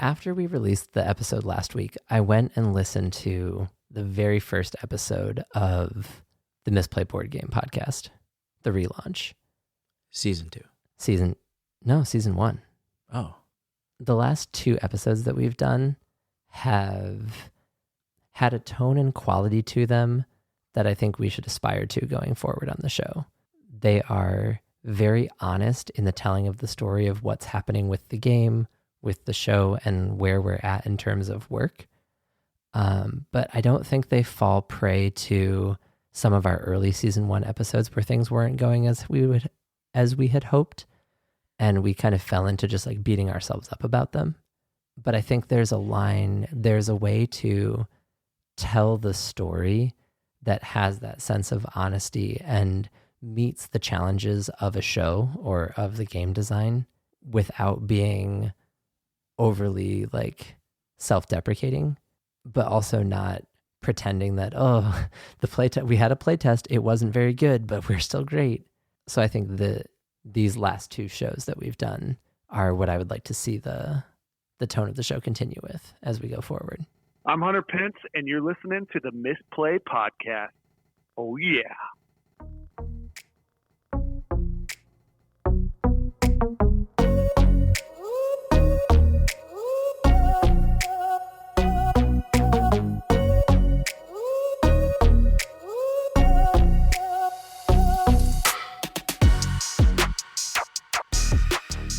After we released the episode last week, I went and listened to the very first episode of the Misplay board game podcast, the relaunch. Season 2. Season 1. Oh. The last 2 episodes that we've done have had a tone and quality to them that I think we should aspire to going forward on the show. They are very honest in the telling of the story of what's happening with the game, with the show, and where we're at in terms of work. But I don't think they fall prey to some of our early season 1 episodes where things weren't going as we had hoped, and we kind of fell into just like beating ourselves up about them. But I think there's a way to tell the story that has that sense of honesty and meets the challenges of a show or of the game design without being overly like self-deprecating, but also not pretending that, we had a playtest, it wasn't very good, but we're still great. So I think these last 2 shows that we've done are what I would like to see the tone of the show continue with as we go forward. I'm Hunter Pence, and you're listening to the Misplay podcast. Oh, yeah.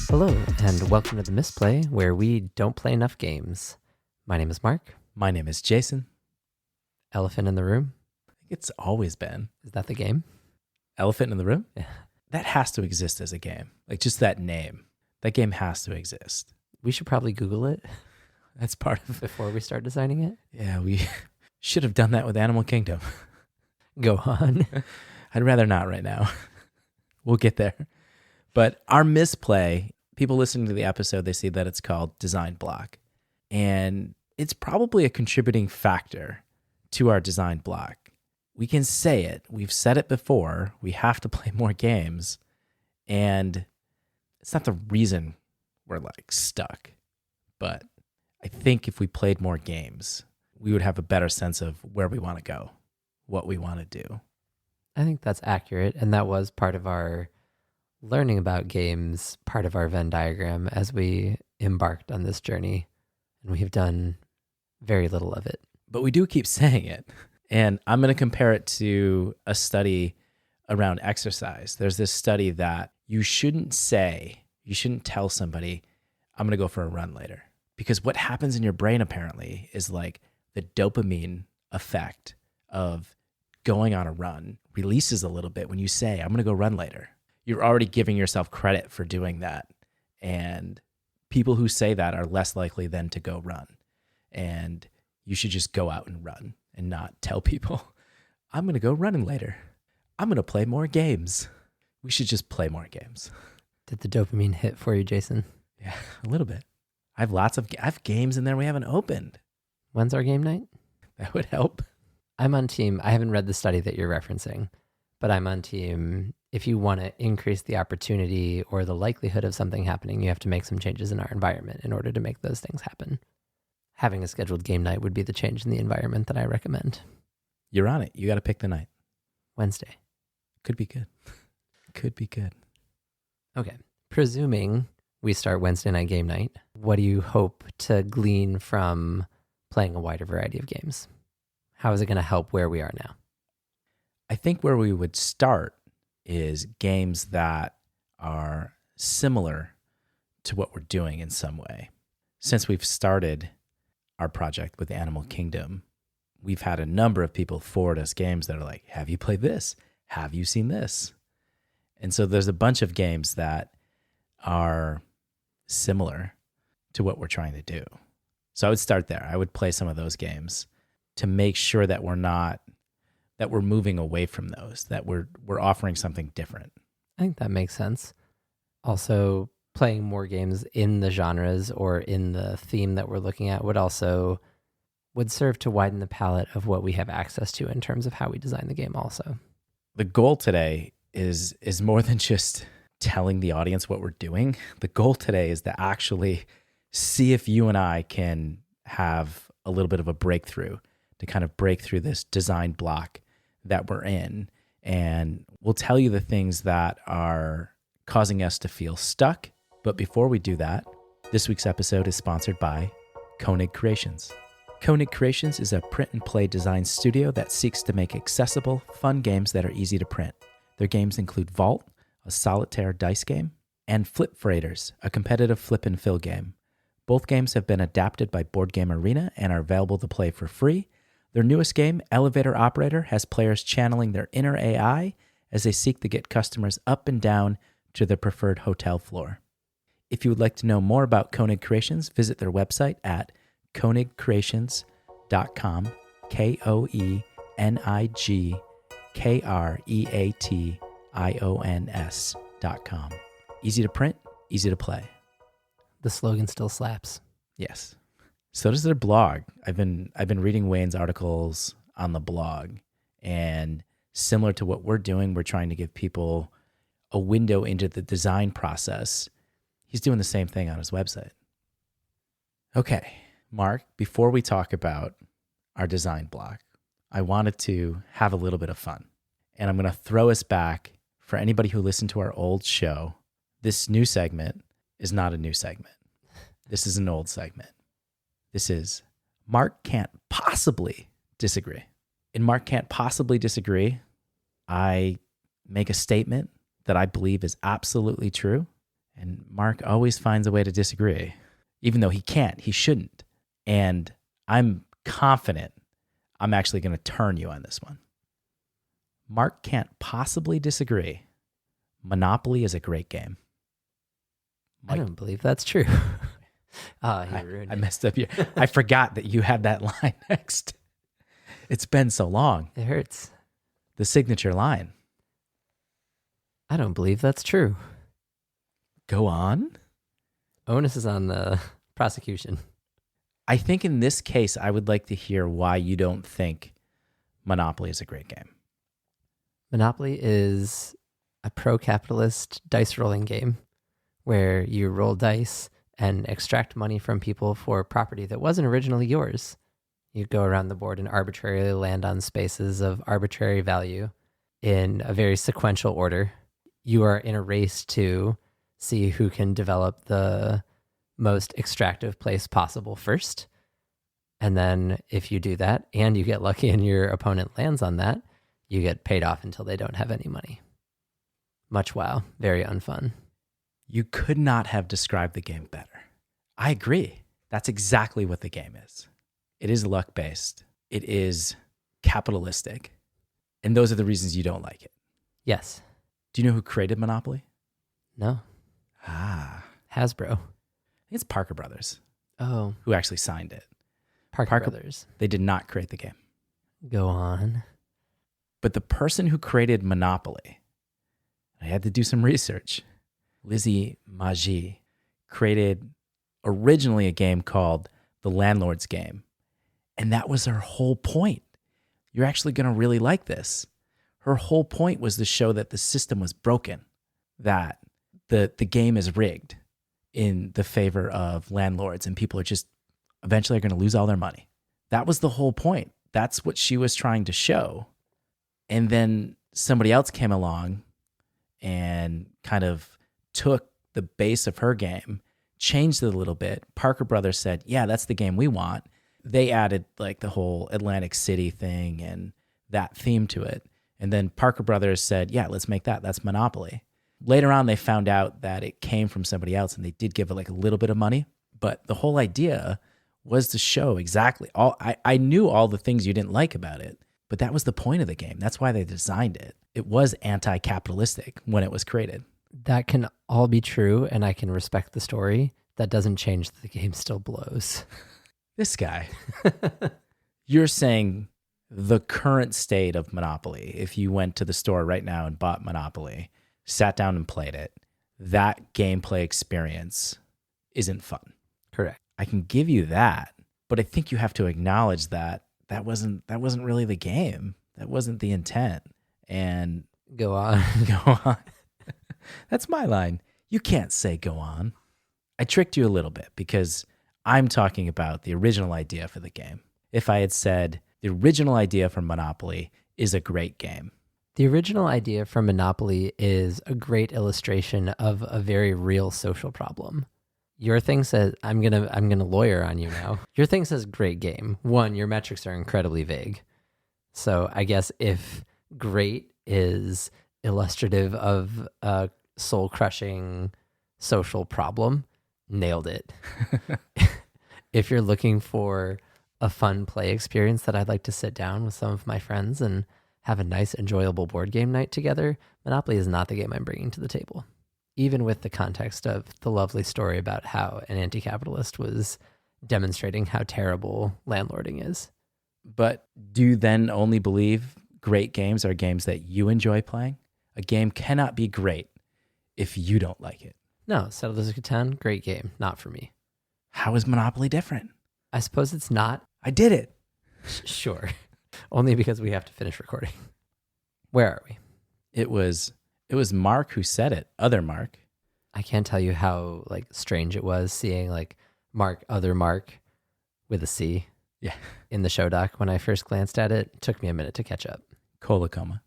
Hello, and welcome to the Misplay, where we don't play enough games. My name is Mark. My name is Jason. Elephant in the room. I think it's always been. Is that the game? Elephant in the room? Yeah. That has to exist as a game. Like just that name. That game has to exist. We should probably Google it That's part of it. before we start designing it. Yeah, we should have done that with Animal Kingdom. Go on. I'd rather not right now. We'll get there. But our Misplay, people listening to the episode, they see that it's called Design Block. And it's probably a contributing factor to our design block. We can say it. We've said it before. We have to play more games. And it's not the reason we're like stuck. But I think if we played more games, we would have a better sense of where we want to go, what we want to do. I think that's accurate. And that was part of our learning about games, part of our Venn diagram as we embarked on this journey. And we've done very little of it. But we do keep saying it. And I'm going to compare it to a study around exercise. There's this study that you shouldn't tell somebody, I'm going to go for a run later. Because what happens in your brain apparently is like the dopamine effect of going on a run releases a little bit when you say, I'm going to go run later. You're already giving yourself credit for doing that. And people who say that are less likely then to go run. And you should just go out and run and not tell people, I'm going to go running later. I'm going to play more games. We should just play more games. Did the dopamine hit for you, Jason? Yeah, a little bit. I have games in there we haven't opened. When's our game night? That would help. I'm on team. I haven't read the study that you're referencing, but I'm on team. If you want to increase the opportunity or the likelihood of something happening, you have to make some changes in our environment in order to make those things happen. Having a scheduled game night would be the change in the environment that I recommend. You're on it. You got to pick the night. Wednesday. Could be good. Could be good. Okay. Presuming we start Wednesday night game night, what do you hope to glean from playing a wider variety of games? How is it going to help where we are now? I think where we would start is games that are similar to what we're doing in some way. Since we've started our project with Animal Kingdom, we've had a number of people forward us games that are like, have you played this? Have you seen this? And so there's a bunch of games that are similar to what we're trying to do. So I would start there. I would play some of those games to make sure that we're moving away from those, that we're offering something different. I think that makes sense. Also, playing more games in the genres or in the theme that we're looking at would serve to widen the palette of what we have access to in terms of how we design the game also. The goal today is more than just telling the audience what we're doing. The goal today is to actually see if you and I can have a little bit of a breakthrough to kind of break through this design block that we're in. And we'll tell you the things that are causing us to feel stuck. But before we do that, this week's episode is sponsored by Koenig Creations. Koenig Creations is a print and play design studio that seeks to make accessible, fun games that are easy to print. Their games include Vault, a solitaire dice game, and Flip Freighters, a competitive flip and fill game. Both games have been adapted by Board Game Arena and are available to play for free. Their newest game, Elevator Operator, has players channeling their inner AI as they seek to get customers up and down to their preferred hotel floor. If you would like to know more about Koenig Creations, visit their website at koenigcreations.com, KOENIGKREATIONS.com. Easy to print, easy to play. The slogan still slaps. Yes. So does their blog. I've been reading Wayne's articles on the blog, and similar to what we're doing, we're trying to give people a window into the design process. He's doing the same thing on his website. Okay, Mark, before we talk about our design block, I wanted to have a little bit of fun. And I'm going to throw us back for anybody who listened to our old show. This new segment is not a new segment. This is an old segment. This is Mark Can't Possibly Disagree. In Mark Can't Possibly Disagree, I make a statement that I believe is absolutely true. And Mark always finds a way to disagree, even though he can't, he shouldn't. And I'm confident I'm actually going to turn you on this one. Mark can't possibly disagree. Monopoly is a great game. I don't believe that's true. I messed up here. I forgot that you had that line next. It's been so long. It hurts. The signature line. I don't believe that's true. Go on. Onus is on the prosecution. I think in this case, I would like to hear why you don't think Monopoly is a great game. Monopoly is a pro-capitalist dice rolling game where you roll dice and extract money from people for property that wasn't originally yours. You go around the board and arbitrarily land on spaces of arbitrary value in a very sequential order. You are in a race to see who can develop the most extractive place possible first. And then if you do that and you get lucky and your opponent lands on that, you get paid off until they don't have any money. Much wow. Very unfun. You could not have described the game better. I agree. That's exactly what the game is. It is luck-based. It is capitalistic. And those are the reasons you don't like it. Yes. Do you know who created Monopoly? No. Hasbro. I think it's Parker Brothers. Oh. Who actually signed it. Parker Brothers. They did not create the game. Go on. But the person who created Monopoly, I had to do some research. Lizzie Magie created originally a game called The Landlord's Game. And that was her whole point. You're actually going to really like this. Her whole point was to show that the system was broken, that the game is rigged in the favor of landlords, and people are just eventually going to lose all their money. That was the whole point. That's what she was trying to show. And then somebody else came along and kind of took the base of her game, changed it a little bit. Parker Brothers said, yeah, that's the game we want. They added like the whole Atlantic City thing and that theme to it. And then Parker Brothers said, yeah, let's make that. That's Monopoly. Later on, they found out that it came from somebody else, and they did give it like a little bit of money. But the whole idea was to show exactly all. I knew all the things you didn't like about it, but that was the point of the game. That's why they designed it. It was anti-capitalistic when it was created. That can all be true, and I can respect the story. That doesn't change that the game still blows. This guy. You're saying the current state of Monopoly, if you went to the store right now and bought Monopoly, sat down and played it, that gameplay experience isn't fun. Correct. I can give you that, but I think you have to acknowledge that that wasn't really the game. That wasn't the intent. And go on. Go on. That's my line. You can't say go on. I tricked you a little bit because I'm talking about the original idea for the game. If I had said the original idea for Monopoly is a great game. The original idea for Monopoly is a great illustration of a very real social problem. Your thing says, I'm gonna lawyer on you now. Your thing says great game. One, your metrics are incredibly vague. So I guess if great is illustrative of a soul-crushing social problem, nailed it. If you're looking for a fun play experience that I'd like to sit down with some of my friends and have a nice, enjoyable board game night together, Monopoly is not the game I'm bringing to the table. Even with the context of the lovely story about how an anti-capitalist was demonstrating how terrible landlording is. But do you then only believe great games are games that you enjoy playing? A game cannot be great if you don't like it. No, Settlers of Catan, great game. Not for me. How is Monopoly different? I suppose it's not. I did it. Sure. Only because we have to finish recording. Where are we? It was Mark who said it. Other Mark. I can't tell you how strange it was seeing Mark, other Mark with a C. Yeah. In the show doc. When I first glanced at it, it took me a minute to catch up. Kolakoma,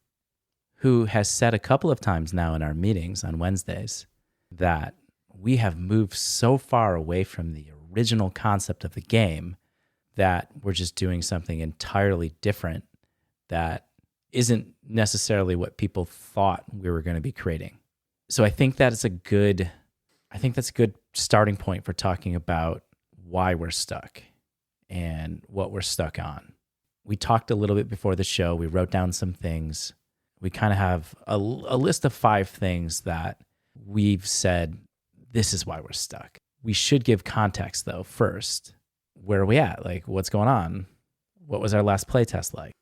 who has said a couple of times now in our meetings on Wednesdays that we have moved so far away from the original concept of the game that we're just doing something entirely different that isn't necessarily what people thought we were going to be creating. So I think that's a good starting point for talking about why we're stuck and what we're stuck on. We talked a little bit before the show. We wrote down some things. We kind of have a list of 5 things that we've said, this is why we're stuck. We should give context, though, first. Where are we at? What's going on? What was our last playtest like?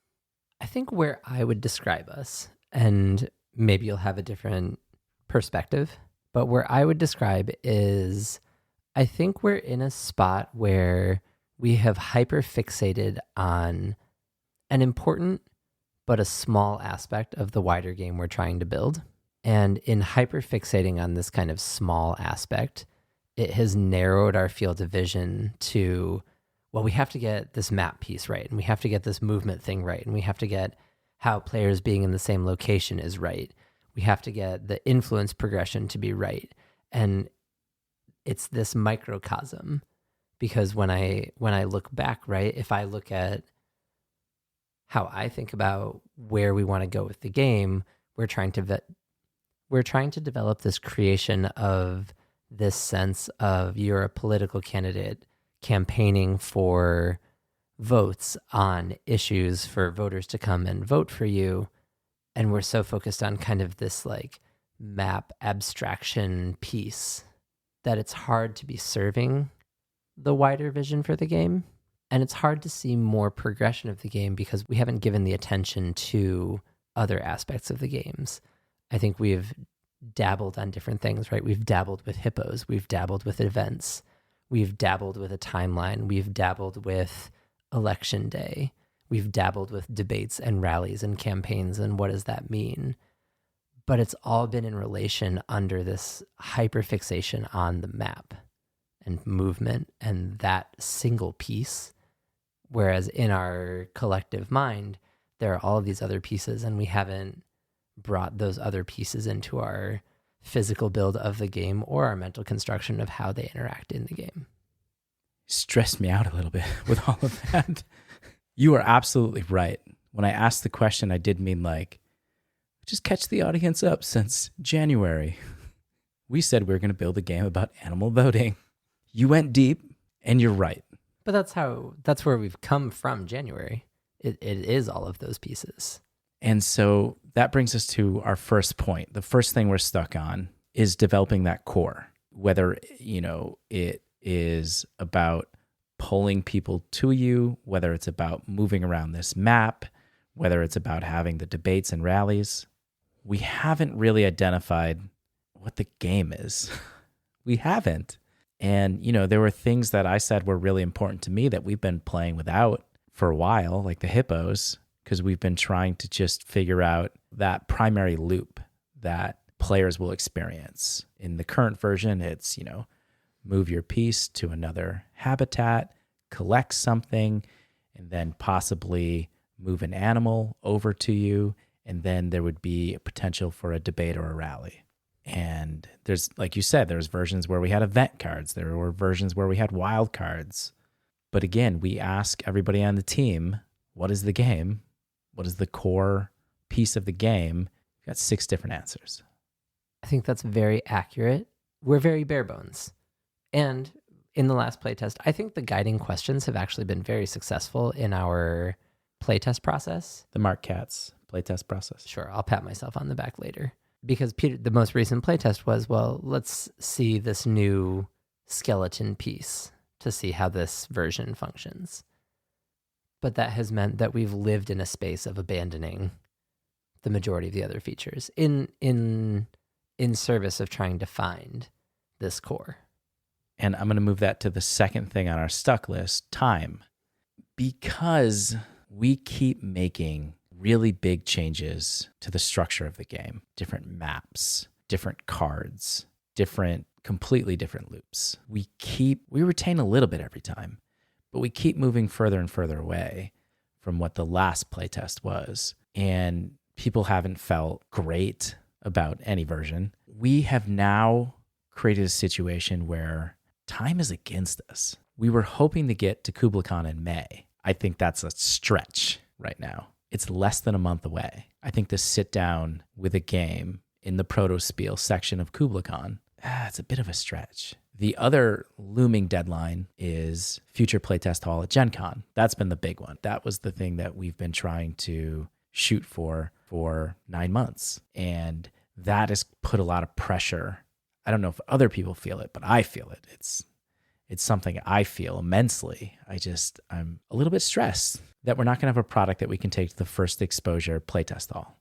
I think where I would describe us, and maybe you'll have a different perspective, but where I would describe is I think we're in a spot where we have hyper fixated on an important but a small aspect of the wider game we're trying to build. And in hyper fixating on this kind of small aspect, it has narrowed our field of vision to, well, we have to get this map piece right, and we have to get this movement thing right, and we have to get how players being in the same location is right. We have to get the influence progression to be right. And it's this microcosm, because when I look back, right, if I look at how I think about where we want to go with the game, we're trying to develop this creation of this sense of you're a political candidate campaigning for votes on issues for voters to come and vote for you. And we're so focused on kind of this map abstraction piece that it's hard to be serving the wider vision for the game. And it's hard to see more progression of the game because we haven't given the attention to other aspects of the games. I think we've dabbled on different things, right? We've dabbled with hippos. We've dabbled with events. We've dabbled with a timeline. We've dabbled with election day. We've dabbled with debates and rallies and campaigns and what does that mean? But it's all been in relation under this hyperfixation on the map and movement and that single piece. Whereas in our collective mind, there are all of these other pieces, and we haven't brought those other pieces into our physical build of the game or our mental construction of how they interact in the game. Stressed me out a little bit with all of that. You are absolutely right. When I asked the question, I did mean just catch the audience up since January. We said we were going to build a game about animal voting. You went deep, and you're right. But that's where we've come from January. It is all of those pieces. And so that brings us to our first point. The first thing we're stuck on is developing that core, whether, it is about pulling people to you, whether it's about moving around this map, whether it's about having the debates and rallies. We haven't really identified what the game is. We haven't. And, there were things that I said were really important to me that we've been playing without for a while, like the hippos, because we've been trying to just figure out that primary loop that players will experience. In the current version, it's, move your piece to another habitat, collect something, and then possibly move an animal over to you. And then there would be a potential for a debate or a rally. And there's, like you said, there's versions where we had event cards. There were versions where we had wild cards. But again, we ask everybody on the team, what is the game? What is the core piece of the game? We've got 6 different answers. I think that's very accurate. We're very bare bones. And in the last playtest, I think the guiding questions have actually been very successful in our playtest process. The Mark Katz playtest process. Sure, I'll pat myself on the back later. Because Peter, the most recent playtest was, well, let's see this new skeleton piece to see how this version functions. But that has meant that we've lived in a space of abandoning the majority of the other features in service of trying to find this core. And I'm going to move that to the second thing on our stuck list, time. Because we keep making really big changes to the structure of the game, different maps, different cards, completely different loops. We retain a little bit every time, but we keep moving further and further away from what the last playtest was. And people haven't felt great about any version. We have now created a situation where time is against us. We were hoping to get to Kubla Khan in May. I think that's a stretch right now. It's less than a month away. I think to sit down with a game in the Proto-Spiel section of Kubla Khan, it's a bit of a stretch. The other looming deadline is Future Playtest Hall at Gen Con. That's been the big one. That was the thing that we've been trying to shoot for 9 months. And that has put a lot of pressure. I don't know if other people feel it, but I feel it. It's something I feel immensely. I'm a little bit stressed that we're not going to have a product that we can take to the first exposure playtest hall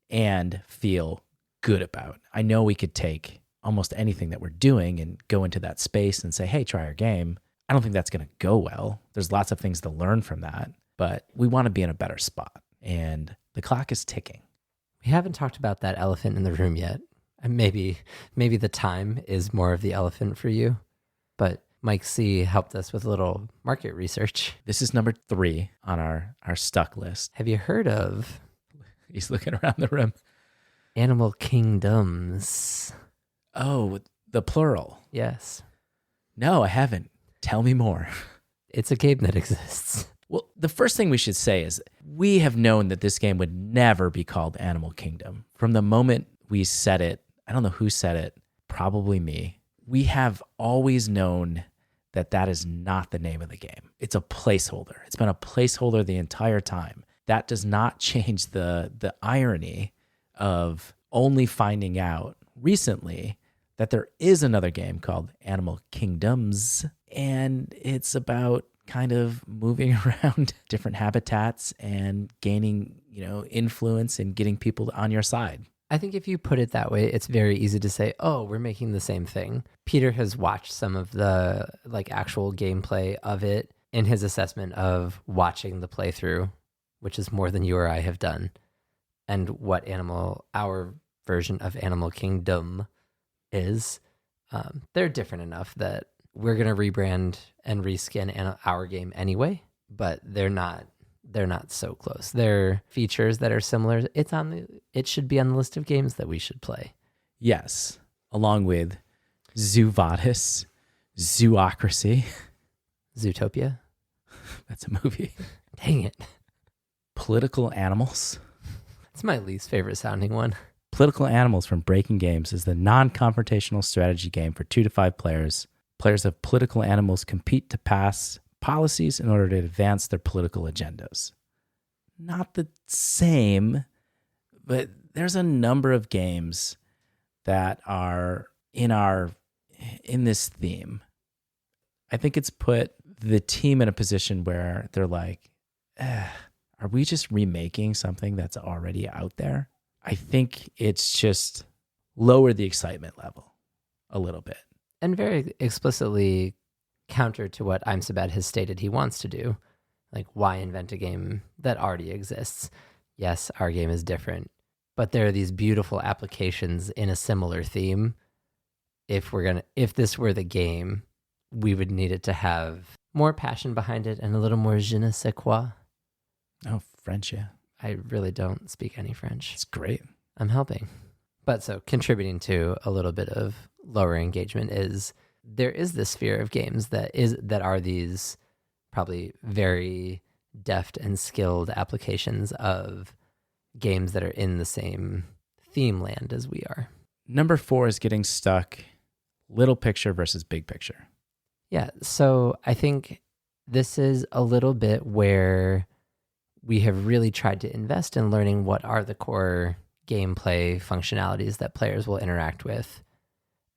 and feel good about. I know we could take almost anything that we're doing and go into that space and say, hey, try our game. I don't think that's going to go well. There's lots of things to learn from that, but we want to be in a better spot. And the clock is ticking. We haven't talked about that elephant in the room yet. And maybe the time is more of the elephant for you, but Mike C. helped us with a little market research. This is number 3 on our stuck list. Have you heard of... He's looking around the room. Animal Kingdoms. Oh, the plural. Yes. No, I haven't. Tell me more. It's a game that exists. Well, the first thing we should say is we have known that this game would never be called Animal Kingdom. From the moment we said it, I don't know who said it, probably me. We have always known that is not the name of the game. It's a placeholder. It's been a placeholder the entire time. That does not change the irony of only finding out recently that there is another game called Animal Kingdoms, and it's about kind of moving around different habitats and gaining, influence and getting people on your side. I think if you put it that way, it's very easy to say, oh, we're making the same thing. Peter has watched some of the actual gameplay of it in his assessment of watching the playthrough, which is more than you or I have done, and what our version of Animal Kingdom is. They're different enough that we're going to rebrand and reskin our game anyway, but they're not so close. They're features that are similar. It should be on the list of games that we should play. Yes, along with Zoo Vadis, Zoocracy. Zootopia? That's a movie. Dang it. Political Animals. It's my least favorite sounding one. Political Animals from Breaking Games is the non-confrontational strategy game for 2 to 5 players. Players of political animals compete to pass policies in order to advance their political agendas. Not the same, but there's a number of games that are in this theme. I think it's put the team in a position where they're like, are we just remaking something that's already out there? I think it's just lowered the excitement level a little bit. And very explicitly counter to what I'm So Bad has stated he wants to do. Like, why invent a game that already exists? Yes, our game is different, but there are these beautiful applications in a similar theme. If this were the game, we would need it to have more passion behind it and a little more je ne sais quoi. Oh, French, yeah. I really don't speak any French. It's great. I'm helping. But so contributing to a little bit of lower engagement is there is this sphere of games that are these probably very deft and skilled applications of games that are in the same theme land as we are. Number 4 is getting stuck. Little picture versus big picture. Yeah, so I think this is a little bit where we have really tried to invest in learning what are the core gameplay functionalities that players will interact with.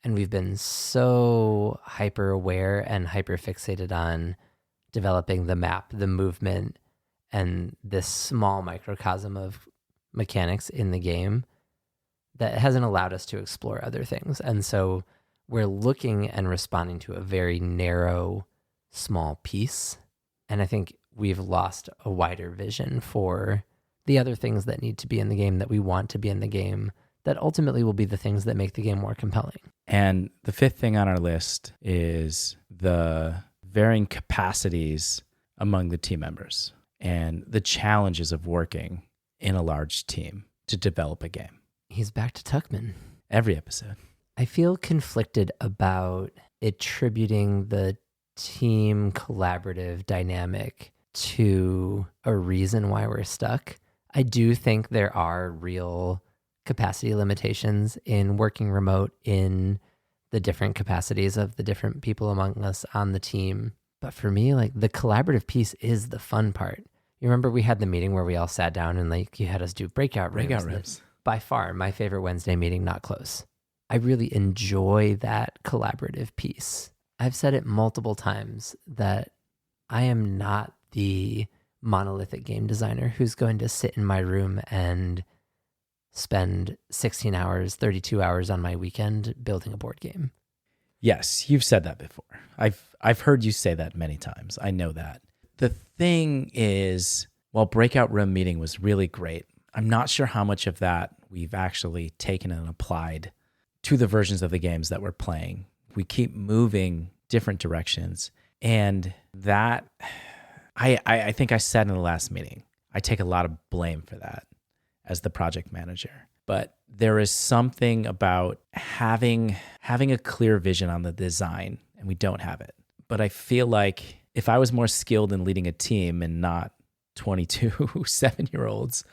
And we've been so hyper aware and hyper fixated on developing the map, the movement, and this small microcosm of mechanics in the game that hasn't allowed us to explore other things. And so we're looking and responding to a very narrow, small piece. And I think we've lost a wider vision for the other things that need to be in the game, that we want to be in the game, that ultimately will be the things that make the game more compelling. And the 5th thing on our list is the varying capacities among the team members and the challenges of working in a large team to develop a game. He's back to Tuckman. Every episode. I feel conflicted about attributing the team collaborative dynamic to a reason why we're stuck. I do think there are real capacity limitations in working remote, in the different capacities of the different people among us on the team. But for me, like, the collaborative piece is the fun part. You remember we had the meeting where we all sat down and like you had us do breakout rooms. By far my favorite Wednesday meeting, not close. I really enjoy that collaborative piece. I've said it multiple times that I am not the monolithic game designer who's going to sit in my room and spend 16 hours, 32 hours on my weekend building a board game. Yes, you've said that before. I've heard you say that many times. I know that. The thing is, while breakout room meeting was really great, I'm not sure how much of that we've actually taken and applied to the versions of the games that we're playing. We keep moving different directions. And that, I think I said in the last meeting, I take a lot of blame for that as the project manager. But there is something about having a clear vision on the design, and we don't have it. But I feel like if I was more skilled in leading a team and not 22 7-year-olds,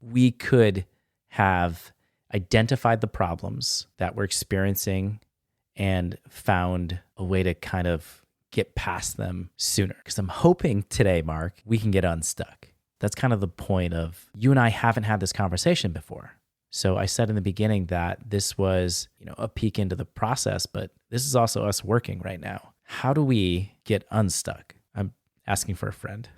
we could have identified the problems that we're experiencing and found a way to kind of get past them sooner. Because I'm hoping today, Mark, we can get unstuck. That's kind of the point of, you and I haven't had this conversation before. So I said in the beginning that this was, a peek into the process, but this is also us working right now. How do we get unstuck? I'm asking for a friend.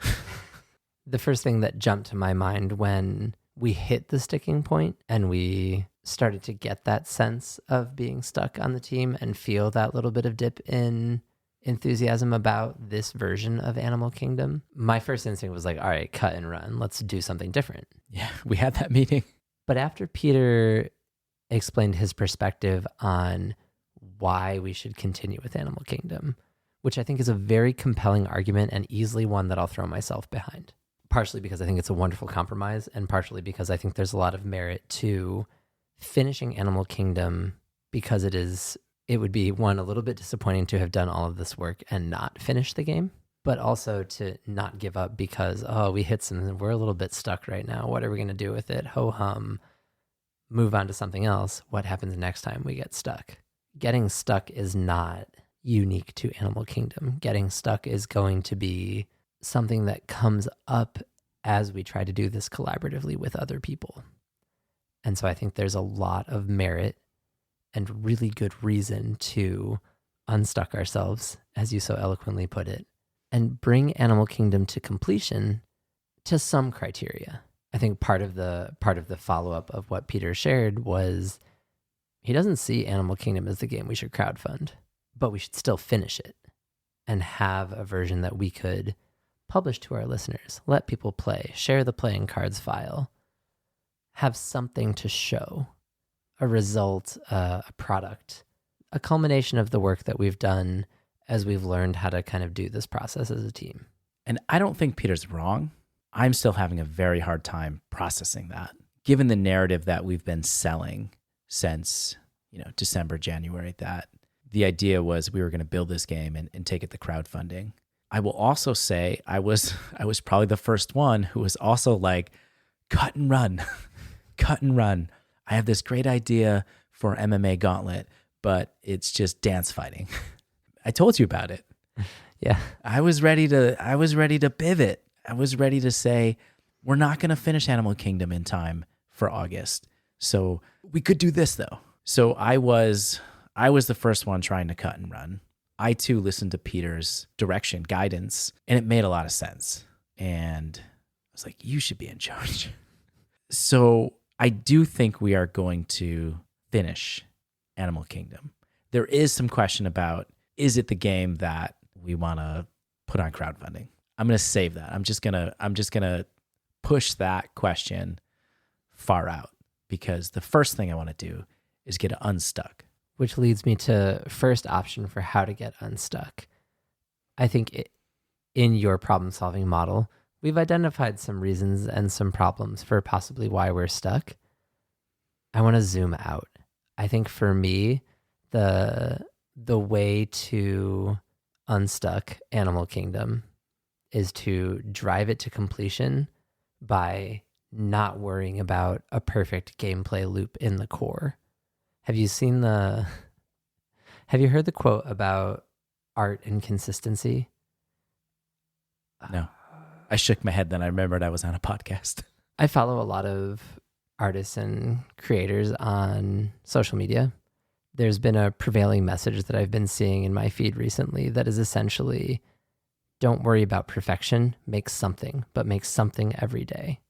The first thing that jumped to my mind when we hit the sticking point and we started to get that sense of being stuck on the team and feel that little bit of dip in enthusiasm about this version of Animal Kingdom, my first instinct was like, all right, cut and run. Let's do something different. Yeah, we had that meeting. But after Peter explained his perspective on why we should continue with Animal Kingdom, which I think is a very compelling argument and easily one that I'll throw myself behind. Partially because I think it's a wonderful compromise, and partially because I think there's a lot of merit to finishing Animal Kingdom, because it would be, one, a little bit disappointing to have done all of this work and not finish the game, but also to not give up because, we hit some, we're a little bit stuck right now. What are we going to do with it? Ho-hum, move on to something else. What happens next time we get stuck? Getting stuck is not unique to Animal Kingdom. Getting stuck is going to be something that comes up as we try to do this collaboratively with other people. And so I think there's a lot of merit and really good reason to unstuck ourselves, as you so eloquently put it, and bring Animal Kingdom to completion to some criteria. I think part of the follow-up of what Peter shared was he doesn't see Animal Kingdom as the game we should crowdfund, but we should still finish it and have a version that we could publish to our listeners, let people play, share the playing cards file, have something to show, a result, a product, a culmination of the work that we've done as we've learned how to kind of do this process as a team. And I don't think Peter's wrong. I'm still having a very hard time processing that, given the narrative that we've been selling since, December, January, that the idea was we were going to build this game and take it to crowdfunding. I will also say I was probably the first one who was also like, cut and run, cut and run. I have this great idea for MMA Gauntlet, but it's just dance fighting. I told you about it. Yeah. I was ready to pivot. I was ready to say, we're not going to finish Animal Kingdom in time for August. So we could do this though. So I was the first one trying to cut and run. I too listened to Peter's direction, guidance, and it made a lot of sense. And I was like, you should be in charge. So I do think we are going to finish Animal Kingdom. There is some question about, is it the game that we want to put on crowdfunding? I'm going to save that. I'm just going to push that question far out, because the first thing I want to do is get unstuck. Which leads me to first option for how to get unstuck. I think in your problem-solving model, we've identified some reasons and some problems for possibly why we're stuck. I want to zoom out. I think for me, the way to unstuck Animal Kingdom is to drive it to completion by not worrying about a perfect gameplay loop in the core. Have you heard the quote about art and consistency? No. I shook my head, then I remembered I was on a podcast. I follow a lot of artists and creators on social media. There's been a prevailing message that I've been seeing in my feed recently that is essentially, don't worry about perfection, make something, but make something every day.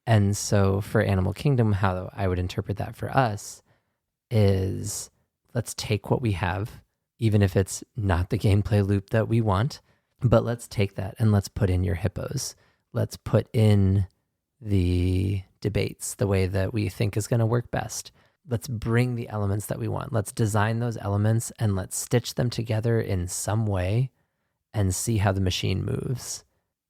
And so for Animal Kingdom, how I would interpret that for us is, let's take what we have, even if it's not the gameplay loop that we want, but let's take that and let's put in your hippos. Let's put in the debates the way that we think is going to work best. Let's bring the elements that we want. Let's design those elements and let's stitch them together in some way and see how the machine moves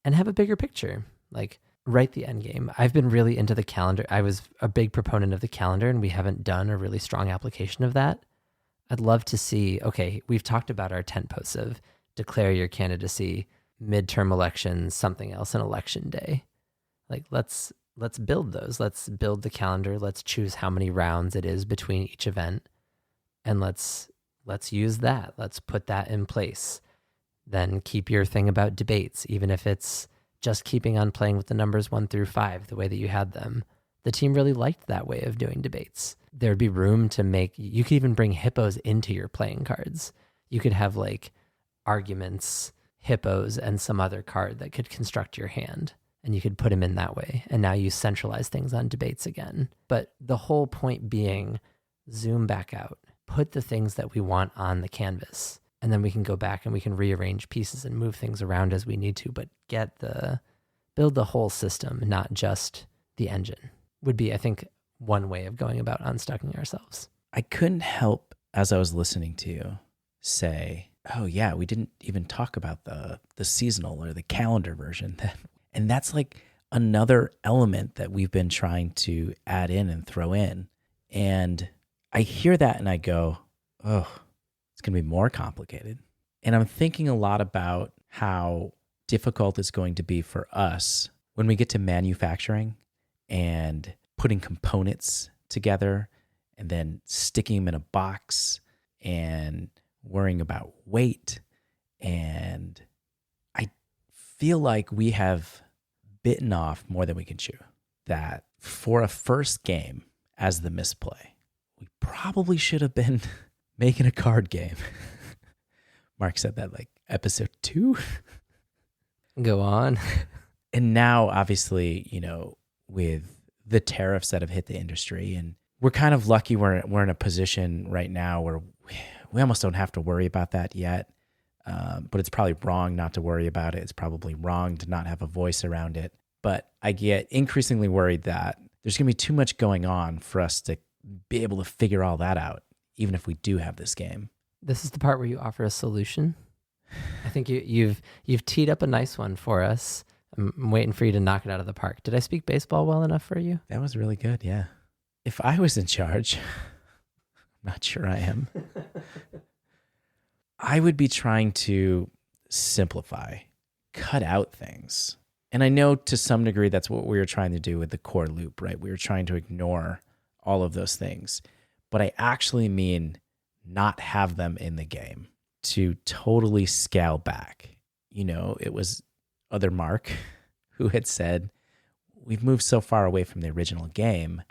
and have a bigger picture. Like, write the end game. I've been really into the calendar. I was a big proponent of the calendar, and we haven't done a really strong application of that. I'd love to see, okay, we've talked about our tent posts of declare your candidacy, midterm elections, something else, an election day. Like, let's build those. Let's build the calendar. Let's choose how many rounds it is between each event, and let's use that. Let's put that in place. Then keep your thing about debates, even if it's just keeping on playing with the numbers 1 through 5 the way that you had them. The team really liked that way of doing debates. There'd be room to you could even bring hippos into your playing cards. You could have like arguments, hippos, and some other card that could construct your hand, and you could put them in that way. And now you centralize things on debates again. But the whole point being, zoom back out, put the things that we want on the canvas, and then we can go back and we can rearrange pieces and move things around as we need to, but build the whole system, not just the engine, would be, I think, one way of going about unstucking ourselves. I couldn't help, as I was listening to you, say, oh yeah, we didn't even talk about the seasonal or the calendar version. And that's like another element that we've been trying to add in and throw in. And I hear that and I go, oh, it's going to be more complicated. And I'm thinking a lot about how difficult it's going to be for us when we get to manufacturing and putting components together and then sticking them in a box and worrying about weight. And I feel like we have bitten off more than we can chew. That for a first game as the Misplay, we probably should have been making a card game. Mark said that like episode 2. Go on. And now, obviously, with the tariffs that have hit the industry, and we're kind of lucky we're in a position right now where we almost don't have to worry about that yet. But it's probably wrong not to worry about it. It's probably wrong to not have a voice around it. But I get increasingly worried that there's going to be too much going on for us to be able to figure all that out even if we do have this game. This is the part where you offer a solution. I think you've teed up a nice one for us. I'm waiting for you to knock it out of the park. Did I speak baseball well enough for you? That was really good, yeah. If I was in charge, I'm not sure I am, I would be trying to simplify, cut out things. And I know to some degree that's what we were trying to do with the core loop, right? We were trying to ignore all of those things. But I actually mean not have them in the game, to totally scale back. It was other Mark who had said, we've moved so far away from the original game.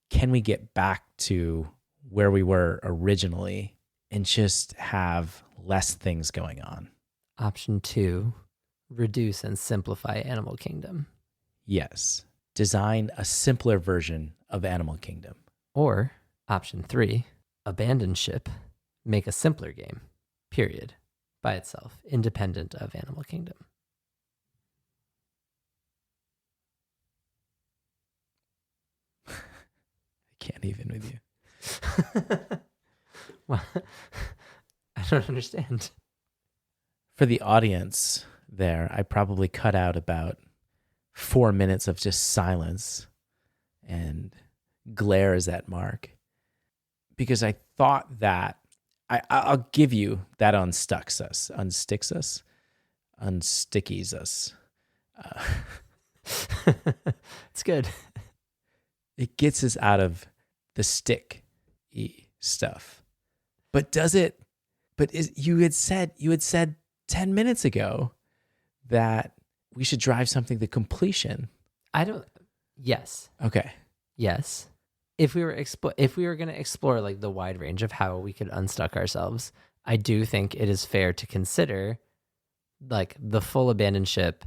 Can we get back to where we were originally and just have less things going on? Option 2, reduce and simplify Animal Kingdom. Yes. Design a simpler version of Animal Kingdom. Or option 3, abandon ship, make a simpler game, period, by itself, independent of Animal Kingdom. I can't even with you. Well, I don't understand. For the audience there, I probably cut out about 4 minutes of just silence and glares at Mark, because I thought that I'll give you that unsticks us. It's good. It gets us out of the sticky stuff. But does it? You had said 10 minutes ago that we should drive something to completion. Yes. Okay. Yes. If we were going to explore like the wide range of how we could unstuck ourselves, I do think it is fair to consider like the full abandoned ship,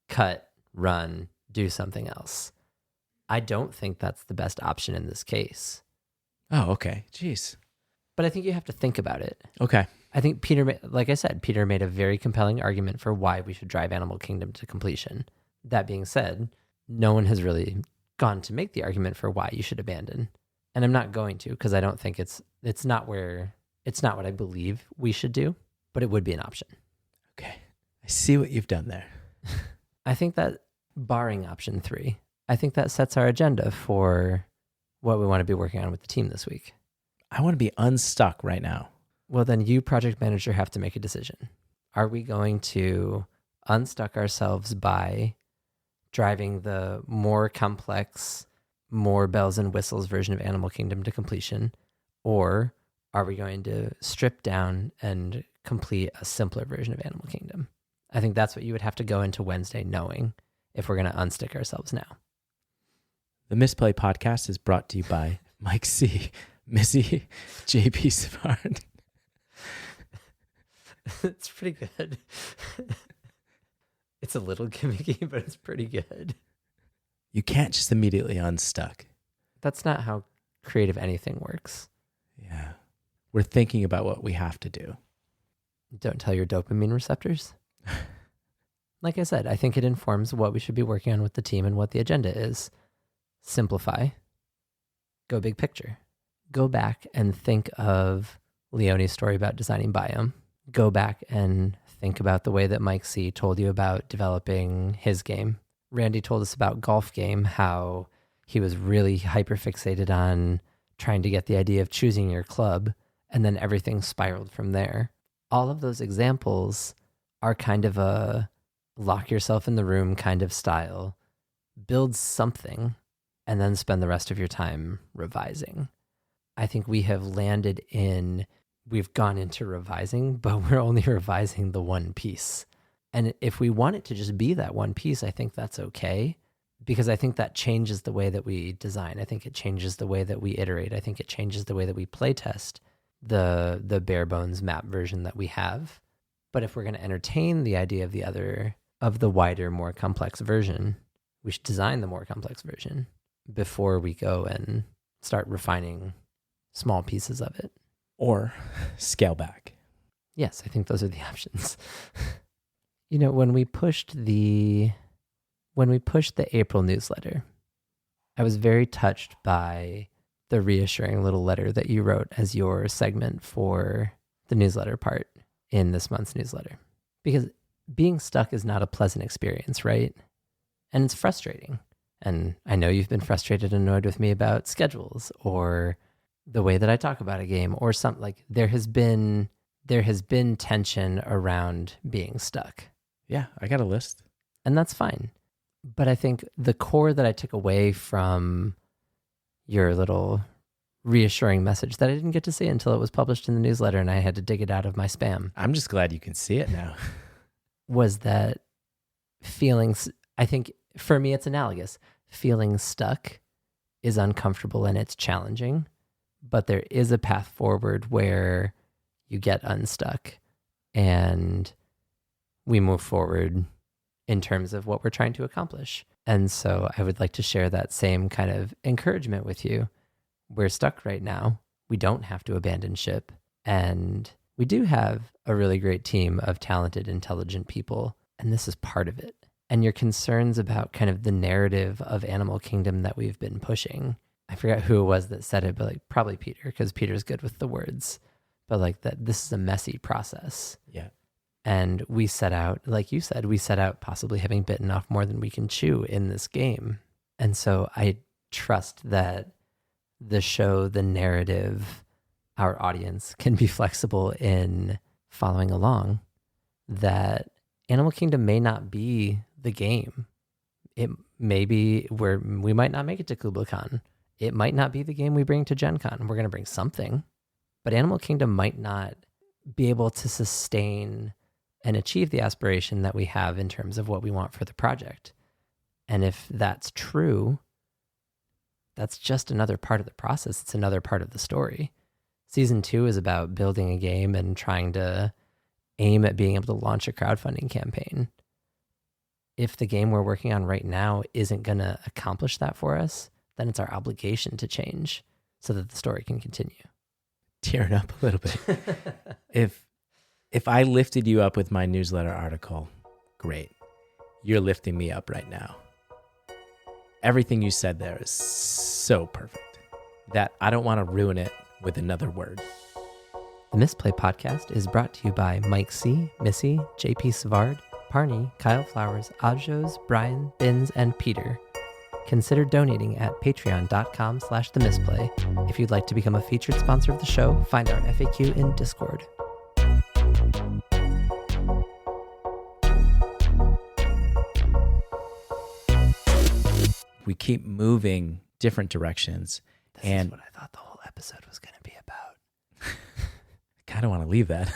cut, run, do something else. I don't think that's the best option in this case. Oh, okay. Jeez. But I think you have to think about it. Okay. I think Peter made a very compelling argument for why we should drive Animal Kingdom to completion. That being said, no one has really gone to make the argument for why you should abandon. And I'm not going to, because I don't think it's not what I believe we should do, but it would be an option. Okay. I see what you've done there. I think that barring option 3, I think that sets our agenda for what we want to be working on with the team this week. I want to be unstuck right now. Well, then you, project manager, have to make a decision. Are we going to unstuck ourselves by driving the more complex, more bells and whistles version of Animal Kingdom to completion? Or are we going to strip down and complete a simpler version of Animal Kingdom? I think that's what you would have to go into Wednesday knowing if we're going to unstick ourselves now. The Misplay podcast is brought to you by Mike C., Missy, JP Savard. It's pretty good. It's a little gimmicky, but it's pretty good. You can't just immediately unstuck. That's not how creative anything works. Yeah. We're thinking about what we have to do. Don't tell your dopamine receptors. Like I said, I think it informs what we should be working on with the team and what the agenda is. Simplify. Go big picture. Go back and think of Leone's story about designing Biome. Go back and think about the way that Mike C. told you about developing his game. Randy told us about Golf Game, how he was really hyper-fixated on trying to get the idea of choosing your club, and then everything spiraled from there. All of those examples are kind of a lock yourself in the room kind of style. Build something, and then spend the rest of your time revising. I think we have we've gone into revising, but we're only revising the one piece. And if we want it to just be that one piece, I think that's okay, because I think that changes the way that we design. I think it changes the way that we iterate. I think it changes the way that we play test the bare bones map version that we have. But if we're going to entertain the idea of the wider, more complex version, we should design the more complex version before we go and start refining small pieces of it. Or scale back. Yes, I think those are the options. When we pushed the April newsletter, I was very touched by the reassuring little letter that you wrote as your segment for the newsletter part in this month's newsletter. Because being stuck is not a pleasant experience, right? And it's frustrating. And I know you've been frustrated and annoyed with me about schedules or the way that I talk about a game or something. Like there has been tension around being stuck. Yeah, I got a list. And that's fine. But I think the core that I took away from your little reassuring message that I didn't get to see until it was published in the newsletter and I had to dig it out of my spam I'm just glad you can see it now. was that feelings, I think for me it's analogous. Feeling stuck is uncomfortable and it's challenging, but there is a path forward where you get unstuck and we move forward in terms of what we're trying to accomplish. And so I would like to share that same kind of encouragement with you. We're stuck right now. We don't have to abandon ship. And we do have a really great team of talented, intelligent people. And this is part of it. And your concerns about kind of the narrative of Animal Kingdom that we've been pushing. I forgot who it was that said it, but like probably Peter, because Peter's good with the words. But like that this is a messy process. Yeah. And we set out, like you said, we set out possibly having bitten off more than we can chew in this game. And so I trust that the show, the narrative, our audience can be flexible in following along, that Animal Kingdom may not be the game. It may be where we might not make it to Kubla Khan. It might not be the game we bring to Gen Con. We're going to bring something. But Animal Kingdom might not be able to sustain and achieve the aspiration that we have in terms of what we want for the project. And if that's true, that's just another part of the process. It's another part of the story. Season 2 is about building a game and trying to aim at being able to launch a crowdfunding campaign. If the game we're working on right now isn't going to accomplish that for us, then it's our obligation to change so that the story can continue. Tearing up a little bit. If I lifted you up with my newsletter article, great. You're lifting me up right now. Everything you said there is so perfect that I don't want to ruin it with another word. The Misplay podcast is brought to you by Mike C., Missy, JP Savard, Parney, Kyle Flowers, Ajos, Brian, Binns, and Peter. Consider donating at patreon.com/themisplay. If you'd like to become a featured sponsor of the show, find our FAQ in Discord. We keep moving different directions. This is what I thought the whole episode was going to be about. I kind of want to leave that.